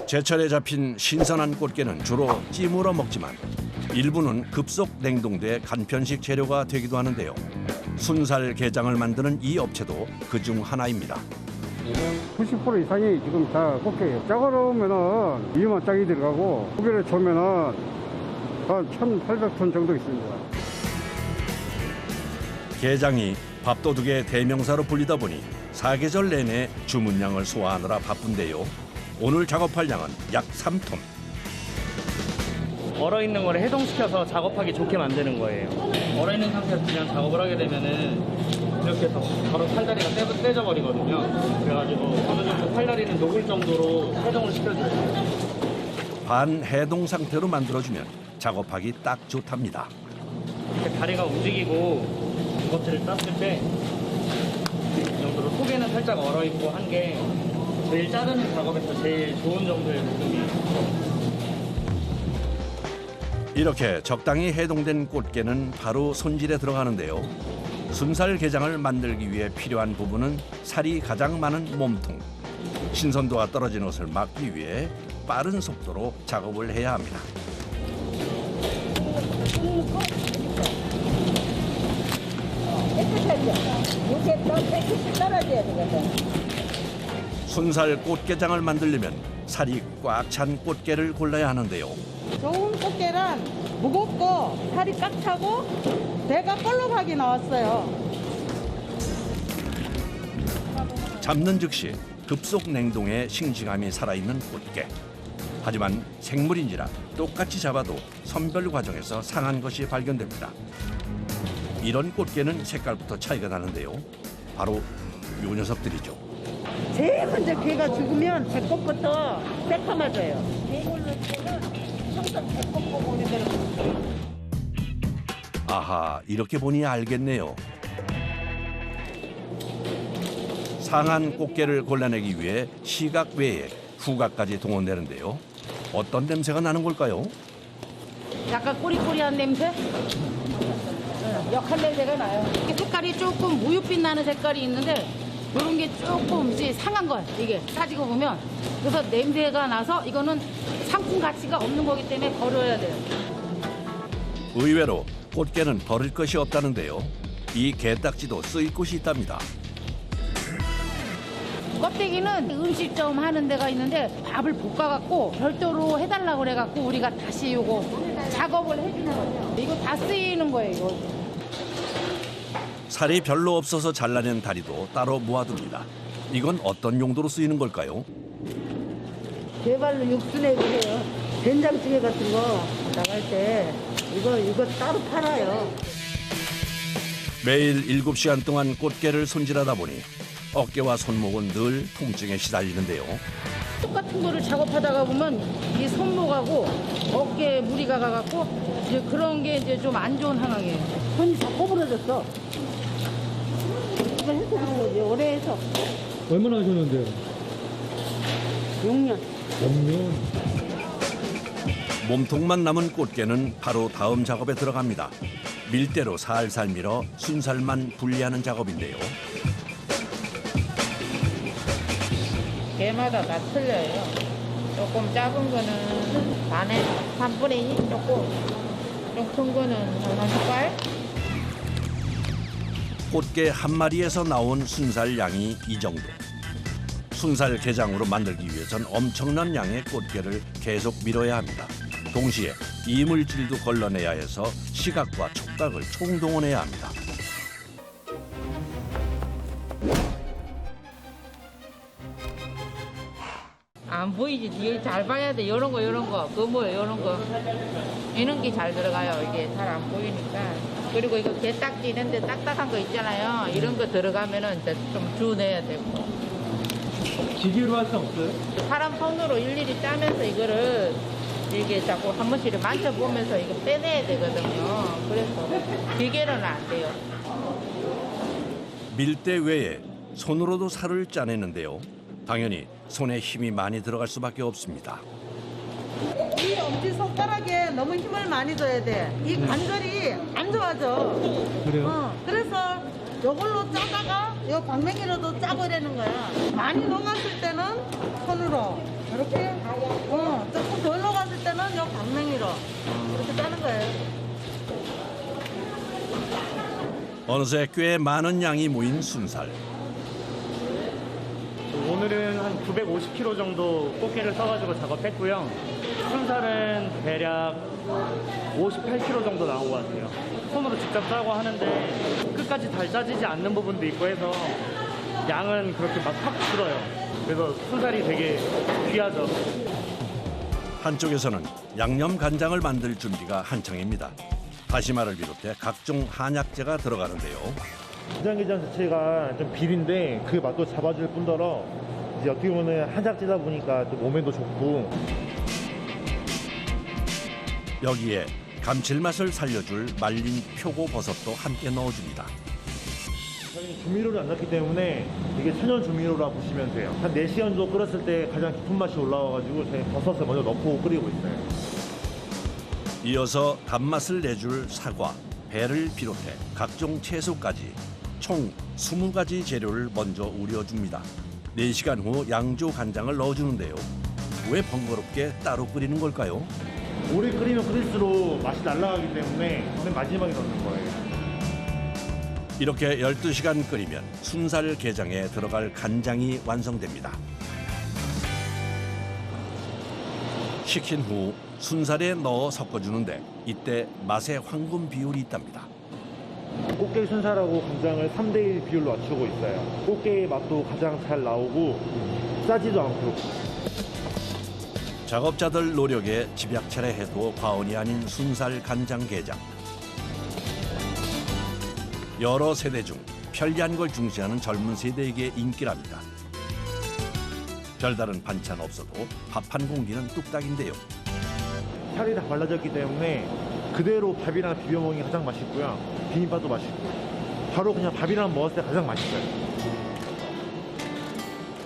제철에 잡힌 신선한 꽃게는 주로 찜으로 먹지만 일부는 급속 냉동돼 간편식 재료가 되기도 하는데요. 순살 게장을 만드는 이 업체도 그중 하나입니다. 90% 이상이 지금 다 꽃게예요. 짝으로 오면은 2만 짝이 들어가고 고기를 조면은 한 1,800톤 정도 있습니다. 게장이 밥도둑의 대명사로 불리다 보니 사계절 내내 주문량을 소화하느라 바쁜데요. 오늘 작업할 양은 약 3톤. 얼어있는 거를 해동시켜서 작업하기 좋게 만드는 거예요. 얼어있는 상태에서 그냥 작업을 하게 되면은 이렇게 해서 바로 팔다리가 떼져 버리거든요. 그래가지고 어느 정도 팔다리는 녹을 정도로 해동을 시켜줘요. 반해동 상태로 만들어주면 작업하기 딱 좋답니다. 이렇게 다리가 움직이고 것들을 땄을 때 이 정도로 속에는 살짝 얼어있고 한 게 제일 자르는 작업에서 제일 좋은 정도의 녹음이에요. 이렇게 적당히 해동된 꽃게는 바로 손질에 들어가는데요. 순살 게장을 만들기 위해 필요한 부분은 살이 가장 많은 몸통. 신선도가 떨어진 것을 막기 위해 빠른 속도로 작업을 해야 합니다. 순살 꽃게장을 만들려면 살이 꽉 찬 꽃게를 골라야 하는데요. 좋은 꽃게란 무겁고 살이 꽉 차고 배가 볼록하게 나왔어요. 잡는 즉시 급속 냉동에 싱싱함이 살아있는 꽃게. 하지만 생물인지라 똑같이 잡아도 선별 과정에서 상한 것이 발견됩니다. 이런 꽃게는 색깔부터 차이가 나는데요. 바로 요 녀석들이죠. 제일 먼저 개가 죽으면 배꼽부터 새카매져요. 아하, 이렇게 보니 알겠네요. 상한 꽃게를 골라내기 위해 시각 외에 후각까지 동원되는데요. 어떤 냄새가 나는 걸까요? 약간 꼬리꼬리한 냄새? 역한 냄새가 나요. 이게 색깔이 조금 우윳빛 나는 색깔이 있는데 이런 게 조금 이제 상한 거예요. 이게 사지고 보면. 그래서 냄새가 나서 이거는 상품 가치가 없는 거기 때문에 버려야 돼요. 의외로 꽃게는 버릴 것이 없다는데요. 이 게딱지도 쓰일 곳이 있답니다. 껍데기는 음식점 하는 데가 있는데 밥을 볶아갖고 별도로 해달라고 그래갖고 우리가 다시 요거 작업을 해주는 거죠. 이거 다 쓰이는 거예요. 이거. 살이 별로 없어서 잘라낸 다리도 따로 모아둡니다. 이건 어떤 용도로 쓰이는 걸까요? 제발로 육수 내고 해요. 된장찌개 같은 거 나갈 때 이거 따로 팔아요. 매일 7시간 동안 꽃게를 손질하다 보니 어깨와 손목은 늘 통증에 시달리는데요. 똑같은 거를 작업하다가 보면 이 손목하고 어깨에 무리가 가갖고 이제 그런 게 이제 좀 안 좋은 상황이에요. 손이 다 꼬부러졌어. 이거 해서 그런 거지. 오래 해서. 얼마나 하셨는데요? 6년. 6년. 몸통만 남은 꽃게는 바로 다음 작업에 들어갑니다. 밀대로 살살 밀어 순살만 분리하는 작업인데요. 개마다 다 틀려요. 조금 작은 거는 반에 3분의 2 조금 좀 큰 거는 한 숟갈. 꽃게 한 마리에서 나온 순살 양이 이 정도. 순살 게장으로 만들기 위해선 엄청난 양의 꽃게를 계속 밀어야 합니다. 동시에 이물질도 걸러내야 해서 시각과 촉각을 총동원해야 합니다. 안 보이지? 뒤에 잘 봐야 돼. 요런 거. 그거 뭐예요? 요런 거. 이런 게 잘 들어가요. 이게 잘 안 보이니까. 그리고 이거 게딱지 있는데 딱딱한 거 있잖아요. 이런 거 들어가면은 이제 좀 주워내야 되고. 기계로 할 수 없어요? 사람 손으로 일일이 짜면서 이거를 이게 자꾸 한 번씩 만져보면서 이거 빼내야 되거든요. 그래서 기계로는 안 돼요. 밀대 외에 손으로도 살을 짜내는데요. 당연히 손에 힘이 많이 들어갈 수밖에 없습니다. 이 엄지손가락에 너무 힘을 많이 줘야 돼. 이 관절이 안 좋아져. 그래요? 그래서 요걸로 짜다가 요 방맹이로도 짜고 이러는 거야. 많이 녹았을 때는 손으로 이렇게 이렇게 따는 거예요. 어느새 꽤 많은 양이 모인 순살. 오늘은 한 950kg 정도 꽃게를 써가지고 작업했고요. 순살은 대략 58kg 정도 나온 것 같아요. 손으로 직접 짜고 하는데 끝까지 잘 짜지지 않는 부분도 있고 해서 양은 그렇게 막 확 줄어요. 그래서 순살이 되게 귀하죠. 한쪽에서는 양념 간장을 만들 준비가 한창입니다. 다시마를 비롯해 각종 한약재가 들어가는데요. 간장게장 자체가 좀 비린데 그 맛도 잡아줄 뿐더러 이제 어떻게 보면 한약재다 보니까 또 몸에도 좋고. 여기에 감칠맛을 살려줄 말린 표고버섯도 함께 넣어줍니다. 저희는 조미료를 안 넣기 때문에 이게 천연 조미료라 보시면 돼요. 한 4시간 정도 끓였을 때 가장 깊은 맛이 올라와가지고 저희 버섯을 먼저 넣고 끓이고 있어요. 이어서 단맛을 내줄 사과, 배를 비롯해 각종 채소까지 총 20가지 재료를 먼저 우려줍니다. 4시간 후 양조 간장을 넣어주는데요. 왜 번거롭게 따로 끓이는 걸까요? 오래 끓이면 끓일수록 맛이 날아가기 때문에 맨 마지막에 넣는 거예요. 이렇게 12시간 끓이면 순살 게장에 들어갈 간장이 완성됩니다. 식힌 후 순살에 넣어 섞어주는데 이때 맛의 황금 비율이 있답니다. 꽃게 순살하고 간장을 3대1 비율로 맞추고 있어요. 꽃게의 맛도 가장 잘 나오고 짜지도 않고. 작업자들 노력에 집약차례해도 과언이 아닌 순살 간장 게장. 여러 세대 중 편리한 걸 중시하는 젊은 세대에게 인기랍니다. 별다른 반찬 없어도 밥 한 공기는 뚝딱인데요. 살이 다 발라졌기 때문에 그대로 밥이랑 비벼 먹는 게 가장 맛있고요. 비빔밥도 맛있고. 바로 그냥 밥이랑 먹었을 때 가장 맛있어요.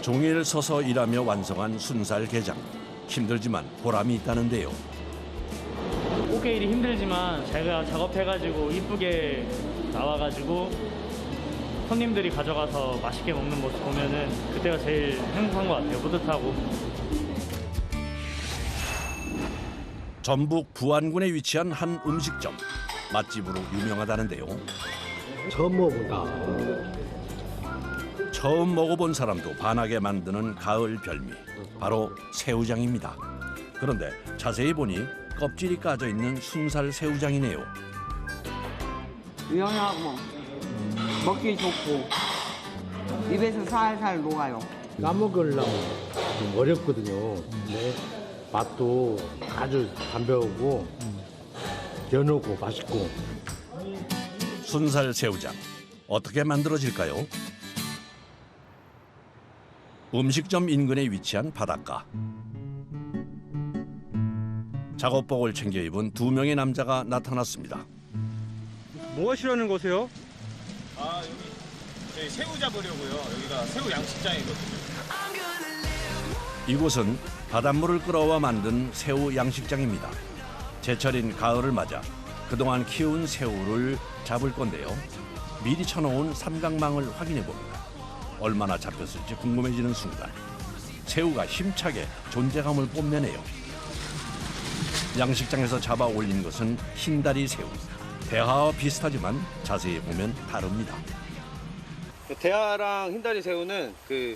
종일 서서 일하며 완성한 순살 게장. 힘들지만 보람이 있다는데요. 꽃게 일이 힘들지만 제가 작업해가지고 이쁘게 나와가지고 손님들이 가져가서 맛있게 먹는 모습 보면은 그때가 제일 행복한 것 같아요. 뿌듯하고. 전북 부안군에 위치한 한 음식점. 맛집으로 유명하다는데요. 처음 먹어본다. 처음 먹어본 사람도 반하게 만드는 가을 별미. 바로 새우장입니다. 그런데 자세히 보니 껍질이 까져 있는 순살 새우장이네요. 유연하고 먹기 좋고 입에서 살살 녹아요. 까먹으려면 좀 어렵거든요. 근데 맛도 아주 담백하고 연하고 맛있고. 순살 새우장 어떻게 만들어질까요? 음식점 인근에 위치한 바닷가. 작업복을 챙겨 입은 2명의 남자가 나타났습니다. 뭐 하시라는 거세요? 아, 여기 저희 새우 잡으려고요. 여기가 새우 양식장이거든요. 이곳은 바닷물을 끌어와 만든 새우 양식장입니다. 제철인 가을을 맞아 그동안 키운 새우를 잡을 건데요. 미리 쳐놓은 삼각망을 확인해 봅니다. 얼마나 잡혔을지 궁금해지는 순간 새우가 힘차게 존재감을 뽐내네요. 양식장에서 잡아 올린 것은 흰다리 새우. 대하와 비슷하지만 자세히 보면 다릅니다. 대하랑 흰다리 새우는 그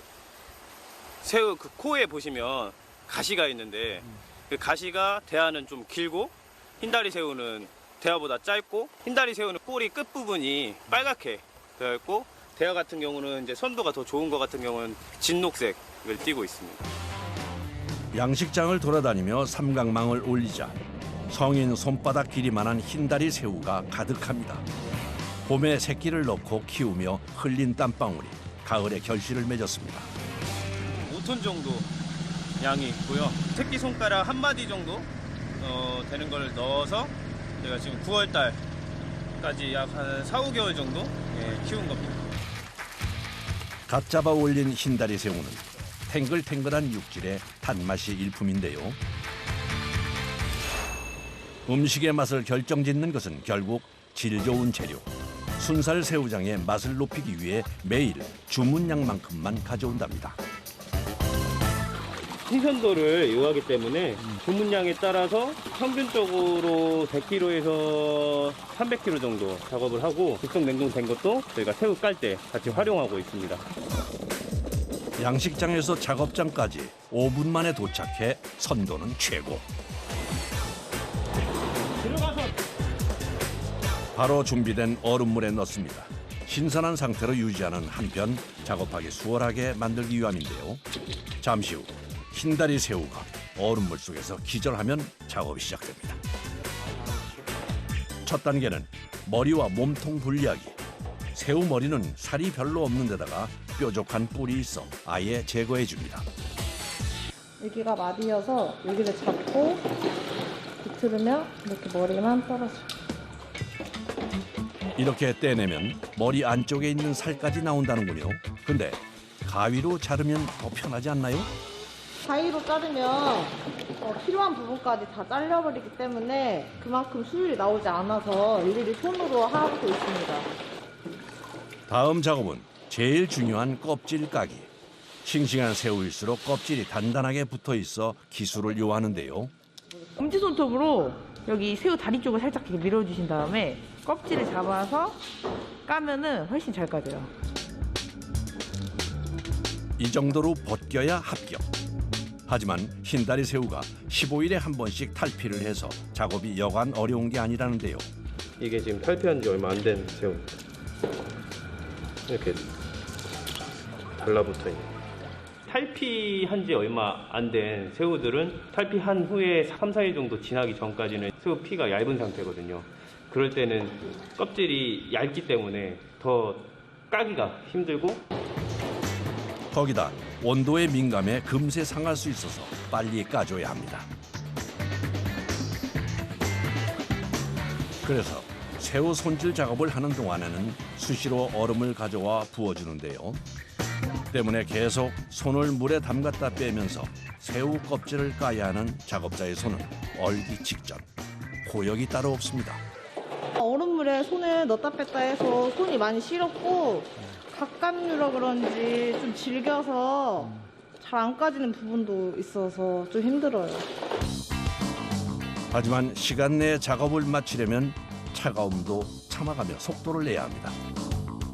새우 그 코에 보시면 가시가 있는데 그 가시가 대하는 좀 길고 흰다리 새우는 대하보다 짧고 흰다리 새우는 꼬리 끝부분이 빨갛게 되어 있고 대하 같은 경우는 이제 선도가 더 좋은 것 같은 경우는 진녹색을 띠고 있습니다. 양식장을 돌아다니며 삼각망을 올리자 성인 손바닥 길이만한 흰다리 새우가 가득합니다. 봄에 새끼를 넣고 키우며 흘린 땀방울이 가을의 결실을 맺었습니다. 5톤 정도 양이 있고요. 새끼 손가락 한 마디 정도 되는 걸 넣어서 제가 지금 9월 달까지 약 한 4, 5개월 정도 키운 겁니다. 갓 잡아 올린 흰다리 새우는 탱글탱글한 육질의 단맛이 일품인데요. 음식의 맛을 결정짓는 것은 결국 질 좋은 재료. 순살 새우장의 맛을 높이기 위해 매일 주문량만큼만 가져온답니다. 신선도를 요하기 때문에 주문량에 따라서 평균적으로 100kg에서 300kg 정도 작업을 하고 급속 냉동된 것도 저희가 새우 깔 때 같이 활용하고 있습니다. 양식장에서 작업장까지 5분 만에 도착해 선도는 최고. 바로 준비된 얼음물에 넣습니다. 신선한 상태로 유지하는 한편 작업하기 수월하게 만들기 위함인데요. 잠시 후 흰다리 새우가 얼음물 속에서 기절하면 작업이 시작됩니다. 첫 단계는 머리와 몸통 분리하기. 새우 머리는 살이 별로 없는 데다가 뾰족한 뿔이 있어 아예 제거해 줍니다. 여기가 마디여서 여기를 잡고 비틀으면 이렇게 머리만 떨어져요. 이렇게 떼내면 머리 안쪽에 있는 살까지 나온다는군요. 근데 가위로 자르면 더 편하지 않나요? 가위로 자르면 필요한 부분까지 다 잘려버리기 때문에 그만큼 수율이 나오지 않아서 일일이 손으로 하고 있습니다. 다음 작업은 제일 중요한 껍질 까기. 싱싱한 새우일수록 껍질이 단단하게 붙어 있어 기술을 요하는데요. 엄지손톱으로 여기 새우 다리 쪽을 살짝 이렇게 밀어주신 다음에 껍질을 잡아서 까면은 훨씬 잘 까져요. 이 정도로 벗겨야 합격. 하지만 흰다리 새우가 15일에 한 번씩 탈피를 해서 작업이 여간 어려운 게 아니라는데요. 이게 지금 탈피한 지 얼마 안 된 새우입니다. 이렇게 달라붙어 있는. 탈피한 지 얼마 안 된 새우들은 탈피한 후에 3, 4일 정도 지나기 전까지는 새우 피가 얇은 상태거든요. 그럴 때는 껍질이 얇기 때문에 더 까기가 힘들고 거기다 온도에 민감해 금세 상할 수 있어서 빨리 까줘야 합니다. 그래서 새우 손질 작업을 하는 동안에는 수시로 얼음을 가져와 부어주는데요. 때문에 계속 손을 물에 담갔다 빼면서 새우 껍질을 까야 하는 작업자의 손은 얼기 직전. 고역이 따로 없습니다. 얼음물에 손을 넣었다 뺐다 해서 손이 많이 시렵고 각감류라 그런지 좀 질겨서 잘 안 까지는 부분도 있어서 좀 힘들어요. 하지만 시간 내에 작업을 마치려면 차가움도 참아가며 속도를 내야 합니다.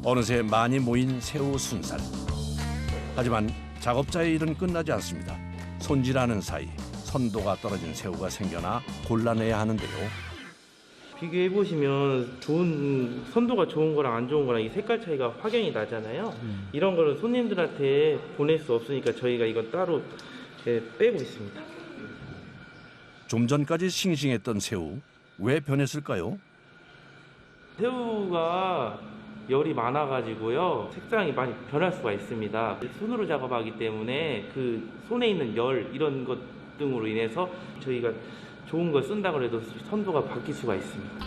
어느새 많이 모인 새우 순살. 하지만 작업자의 일은 끝나지 않습니다. 손질하는 사이 선도가 떨어진 새우가 생겨나 골라내야 하는데요. 비교해 보시면 선도가 좋은 거랑 안 좋은 거랑 이 색깔 차이가 확연히 나잖아요. 이런 거를 손님들한테 보낼 수 없으니까 저희가 이건 따로 빼고 있습니다. 좀 전까지 싱싱했던 새우 왜 변했을까요? 새우가 열이 많아가지고요 색상이 많이 변할 수가 있습니다. 손으로 작업하기 때문에 그 손에 있는 열 이런 것 등으로 인해서 저희가 좋은 걸 쓴다고 해도 선도가 바뀔 수가 있습니다.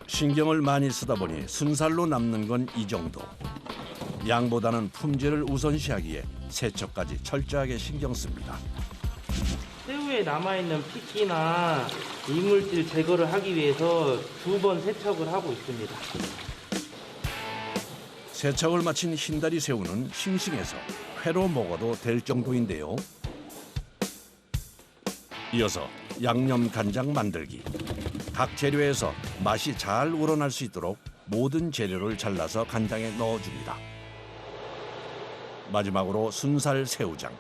신경을 많이 쓰다 보니 순살로 남는 건 이 정도. 양보다는 품질을 우선시하기에 세척까지 철저하게 신경 씁니다. 새우에 남아있는 핏기나 이물질 제거를 하기 위해서 2번 세척을 하고 있습니다. 세척을 마친 흰다리 새우는 싱싱해서 회로 먹어도 될 정도인데요. 이어서 양념 간장 만들기. 각 재료에서 맛이 잘 우러날 수 있도록 모든 재료를 잘라서 간장에 넣어줍니다. 마지막으로 순살 새우장.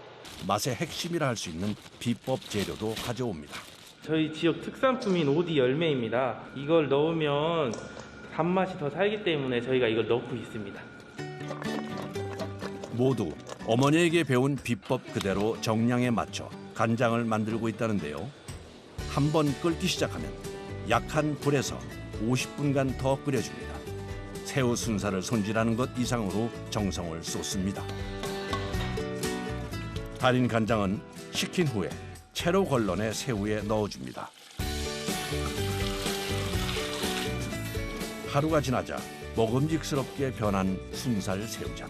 맛의 핵심이라 할 수 있는 비법 재료도 가져옵니다. 저희 지역 특산품인 오디 열매입니다. 이걸 넣으면 단맛이 더 살기 때문에 저희가 이걸 넣고 있습니다. 모두 어머니에게 배운 비법 그대로 정량에 맞춰 간장을 만들고 있다는데요. 한번 끓기 시작하면 약한 불에서 50분간 더 끓여줍니다. 새우 순살을 손질하는 것 이상으로 정성을 쏟습니다. 달인 간장은 식힌 후에 채로 걸러내 새우에 넣어줍니다. 하루가 지나자 먹음직스럽게 변한 순살 새우장.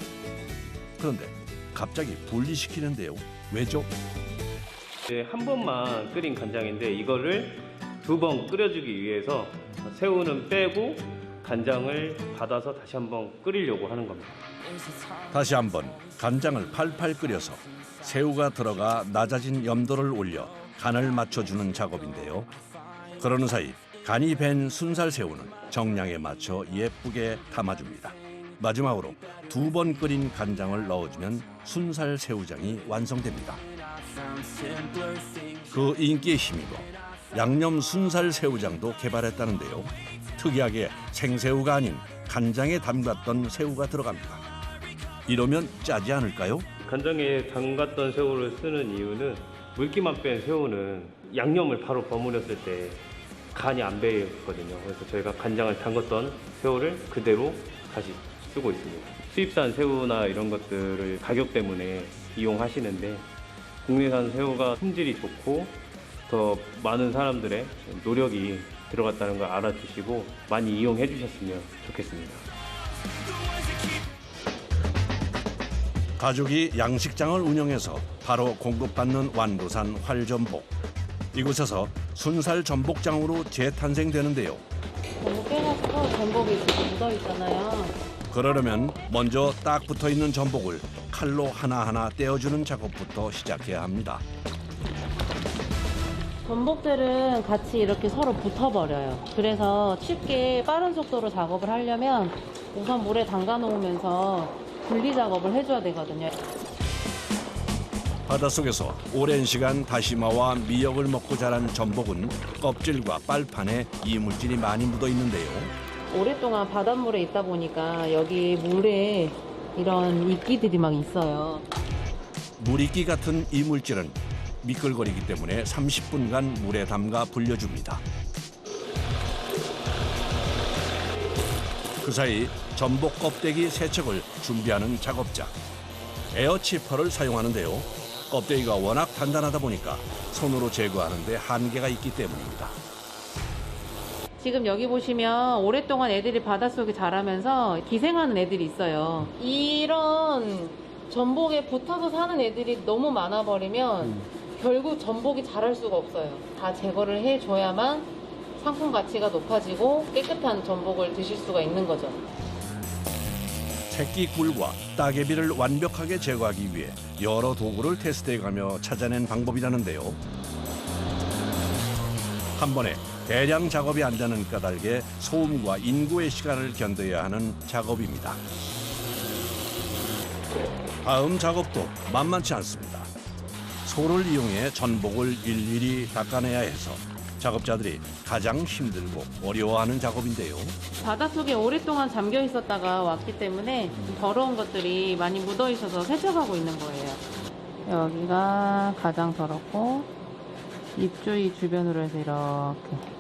그런데 갑자기 분리시키는데요. 왜죠? 한 번만 끓인 간장인데 이거를 2번 끓여주기 위해서 새우는 빼고 간장을 받아서 다시 한번 끓이려고 하는 겁니다. 다시 한번 간장을 팔팔 끓여서 새우가 들어가 낮아진 염도를 올려 간을 맞춰주는 작업인데요. 그러는 사이 간이 밴 순살 새우는 정량에 맞춰 예쁘게 담아줍니다. 마지막으로 2번 끓인 간장을 넣어주면 순살 새우장이 완성됩니다. 그 인기에 힘입어 양념 순살 새우장도 개발했다는데요. 특이하게 생새우가 아닌 간장에 담갔던 새우가 들어갑니다. 이러면 짜지 않을까요? 간장에 담갔던 새우를 쓰는 이유는 물기만 뺀 새우는 양념을 바로 버무렸을 때 간이 안 배였거든요. 그래서 저희가 간장을 담갔던 새우를 그대로 다시 쓰고 있습니다. 수입산 새우나 이런 것들을 가격 때문에 이용하시는데 국내산 새우가 품질이 좋고 더 많은 사람들의 노력이 들어갔다는 걸 알아주시고 많이 이용해 주셨으면 좋겠습니다. 가족이 양식장을 운영해서 바로 공급받는 완도산 활전복. 이곳에서 순살 전복장으로 재탄생되는데요. 너무 깨가지고 전복이 이렇게 묻어 있잖아요. 그러려면 먼저 딱 붙어있는 전복을 칼로 하나하나 떼어주는 작업부터 시작해야 합니다. 전복들은 같이 이렇게 서로 붙어버려요. 그래서 쉽게 빠른 속도로 작업을 하려면 우선 물에 담가 놓으면서 분리 작업을 해줘야 되거든요. 바닷속에서 오랜 시간 다시마와 미역을 먹고 자란 전복은 껍질과 빨판에 이물질이 많이 묻어 있는데요. 오랫동안 바닷물에 있다 보니까 여기 물에 이런 이끼들이 막 있어요. 물이끼 같은 이물질은 미끌거리기 때문에 30분간 물에 담가 불려줍니다. 그 사이 전복 껍데기 세척을 준비하는 작업자. 에어치퍼를 사용하는데요. 껍데기가 워낙 단단하다 보니까 손으로 제거하는 데 한계가 있기 때문입니다. 지금 여기 보시면 오랫동안 애들이 바닷속에 자라면서 기생하는 애들이 있어요. 이런 전복에 붙어서 사는 애들이 너무 많아버리면 결국 전복이 자랄 수가 없어요. 다 제거를 해줘야만 상품 가치가 높아지고 깨끗한 전복을 드실 수가 있는 거죠. 새끼 꿀과 따개비를 완벽하게 제거하기 위해 여러 도구를 테스트해가며 찾아낸 방법이라는데요. 한 번에 대량 작업이 안 되는 까닭에 소음과 인구의 시간을 견뎌야 하는 작업입니다. 다음 작업도 만만치 않습니다. 소를 이용해 전복을 일일이 닦아내야 해서 작업자들이 가장 힘들고 어려워하는 작업인데요. 바닷속에 오랫동안 잠겨 있었다가 왔기 때문에 더러운 것들이 많이 묻어 있어서 세척하고 있는 거예요. 여기가 가장 더럽고 입주위 주변으로 해서 이렇게.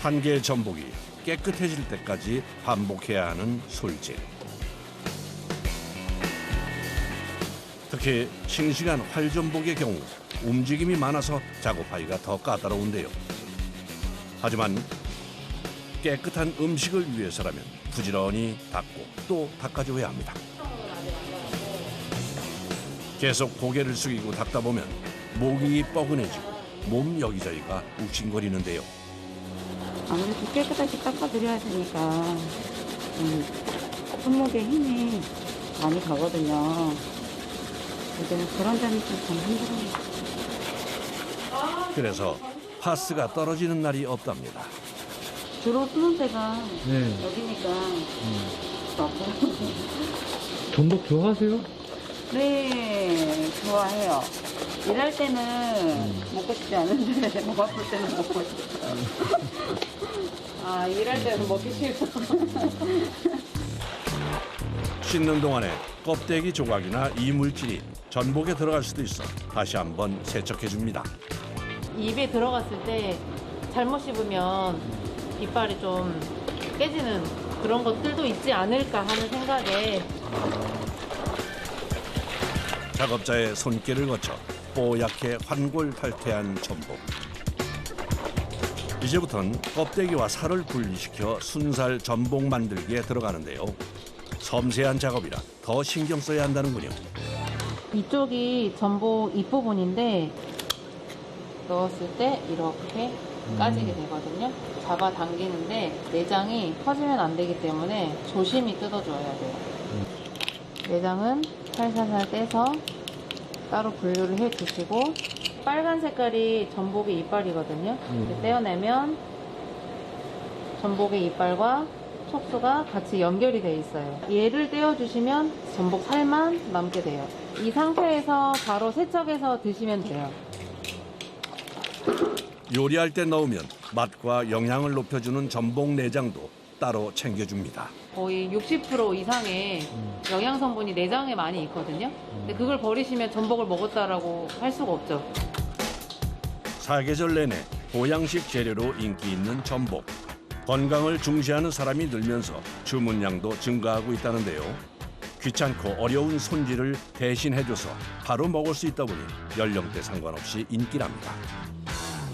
한 개의 전복이 깨끗해질 때까지 반복해야 하는 솔질. 특히 싱싱한 활전복의 경우 움직임이 많아서 작업하기가 더 까다로운데요. 하지만 깨끗한 음식을 위해서라면 부지런히 닦고 또 닦아줘야 합니다. 계속 고개를 숙이고 닦다 보면 목이 뻐근해지고 몸 여기저기가 욱신거리는데요. 아무래도 깨끗하게 닦아드려야 되니까 손목에 힘이 많이 가거든요. 이제는 그런 점이 좀 힘들어요. 그래서 파스가 떨어지는 날이 없답니다. 주로 쓰는 데가 네. 여기니까 전복 좋아하세요? 네, 좋아해요. 일할 때는 먹고 싶지 않은데 목 아플 때는 먹고 싶어요. 아, 일할 때는 먹기 싫어. 씻는 동안에 껍데기 조각이나 이물질이 전복에 들어갈 수도 있어 다시 한번 세척해줍니다. 입에 들어갔을 때 잘못 씹으면 이빨이 좀 깨지는 그런 것들도 있지 않을까 하는 생각에 작업자의 손길을 거쳐 뽀얗게 환골탈태한 전복. 이제부터는 껍데기와 살을 분리시켜 순살 전복 만들기에 들어가는데요. 섬세한 작업이라 더 신경 써야 한다는군요. 이쪽이 전복 잎부분인데 넣었을 때 이렇게 까지게 되거든요. 잡아당기는데 내장이 퍼지면 안 되기 때문에 조심히 뜯어줘야 돼요. 내장은 살살살 떼서 따로 분류를 해주시고, 빨간 색깔이 전복의 이빨이거든요. 떼어내면 전복의 이빨과 촉수가 같이 연결이 돼 있어요. 얘를 떼어주시면 전복 살만 남게 돼요. 이 상태에서 바로 세척해서 드시면 돼요. 요리할 때 넣으면 맛과 영양을 높여주는 전복 내장도 따로 챙겨줍니다. 거의 60% 이상의 영양 성분이 내장에 많이 있거든요. 근데 그걸 버리시면 전복을 먹었다라고 할 수가 없죠. 사계절 내내 보양식 재료로 인기 있는 전복. 건강을 중시하는 사람이 늘면서 주문량도 증가하고 있다는데요. 귀찮고 어려운 손질을 대신해줘서 바로 먹을 수 있다 보니 연령대 상관없이 인기랍니다.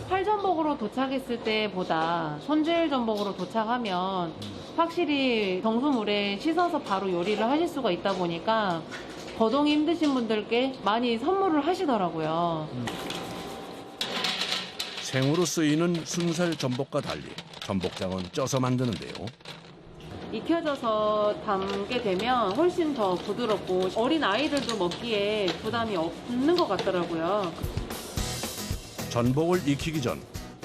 팔전복으로 도착했을 때보다 손질 전복으로 도착하면 확실히 정수물에 씻어서 바로 요리를 하실 수가 있다 보니까 거동이 힘드신 분들께 많이 선물을 하시더라고요. 생으로 쓰이는 순살 전복과 달리 전복장은 쪄서 만드는데요. 익혀져서 담게 되면 훨씬 더 부드럽고 어린 아이들도 먹기에 부담이 없는 것 같더라고요. 전복을 익히기 전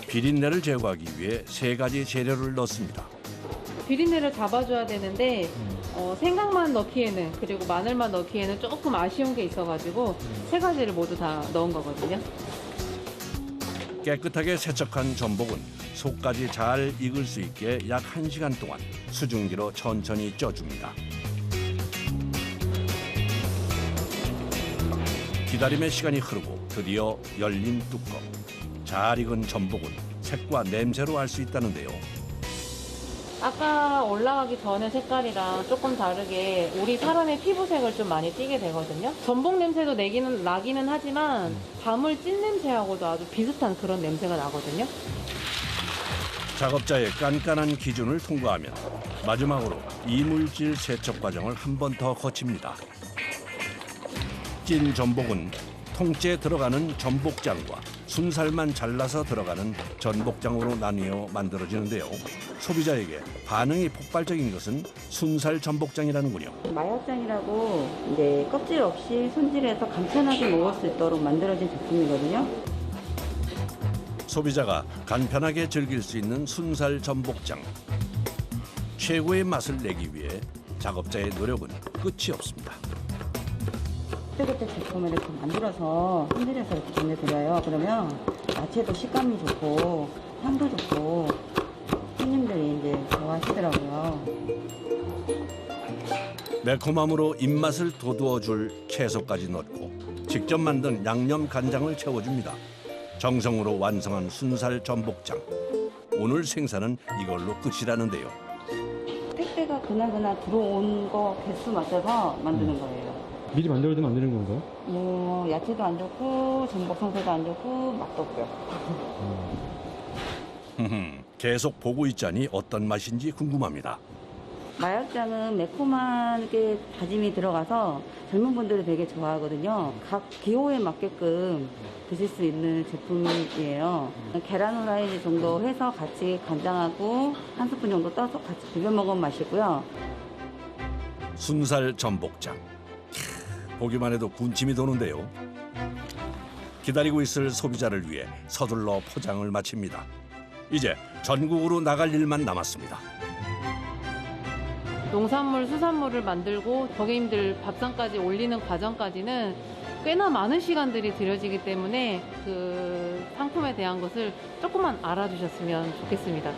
비린내를 제거하기 위해 3가지 재료를 넣습니다. 비린내를 잡아줘야 되는데 생강만 넣기에는, 그리고 마늘만 넣기에는 조금 아쉬운 게 있어가지고 3가지를 모두 다 넣은 거거든요. 깨끗하게 세척한 전복은 속까지 잘 익을 수 있게 약 1시간 동안 수증기로 천천히 쪄줍니다. 기다림의 시간이 흐르고 드디어 열린 뚜껑. 잘 익은 전복은 색과 냄새로 알 수 있다는데요. 아까 올라가기 전에 색깔이랑 조금 다르게 우리 사람의 피부색을 좀 많이 띠게 되거든요. 전복 냄새도 나기는 하지만 밤을 찐 냄새하고도 아주 비슷한 그런 냄새가 나거든요. 작업자의 깐깐한 기준을 통과하면 마지막으로 이물질 세척 과정을 한 번 더 거칩니다. 찐 전복은 통째에 들어가는 전복장과 순살만 잘라서 들어가는 전복장으로 나뉘어 만들어지는데요. 소비자에게 반응이 폭발적인 것은 순살 전복장이라는군요. 마약장이라고 이제 껍질 없이 손질해서 간편하게 먹을 수 있도록 만들어진 제품이거든요. 소비자가 간편하게 즐길 수 있는 순살 전복장. 최고의 맛을 내기 위해 작업자의 노력은 끝이 없습니다. 그때 제품을 이렇게 만들어서 손질해서 이렇게 전해드려요. 그러면 야채도 식감이 좋고 향도 좋고 손님들이 이제 좋아하시더라고요. 매콤함으로 입맛을 돋우어줄 채소까지 넣고 직접 만든 양념 간장을 채워줍니다. 정성으로 완성한 순살 전복장. 오늘 생산은 이걸로 끝이라는데요. 택배가 그날그날 들어온 거 개수 맞춰서 만드는 거예요. 미리 만들어도 만드는 건가요? 뭐 야채도 안 좋고 전복 상태도 안 좋고 맛도 없고요. 계속 보고 있자니 어떤 맛인지 궁금합니다. 마약장은 매콤하게 다짐이 들어가서 젊은 분들이 되게 좋아하거든요. 각 기호에 맞게끔 드실 수 있는 제품이에요. 계란 후라이 정도 해서 같이 간장하고 한 스푼 정도 떠서 같이 비벼 먹으면 맛있고요. 순살 전복장. 보기만 해도 군침이 도는데요. 기다리고 있을 소비자를 위해 서둘러 포장을 마칩니다. 이제 전국으로 나갈 일만 남았습니다. 농산물, 수산물을 만들고 고객님들 밥상까지 올리는 과정까지는 꽤나 많은 시간들이 들여지기 때문에 그 상품에 대한 것을 조금만 알아주셨으면 좋겠습니다.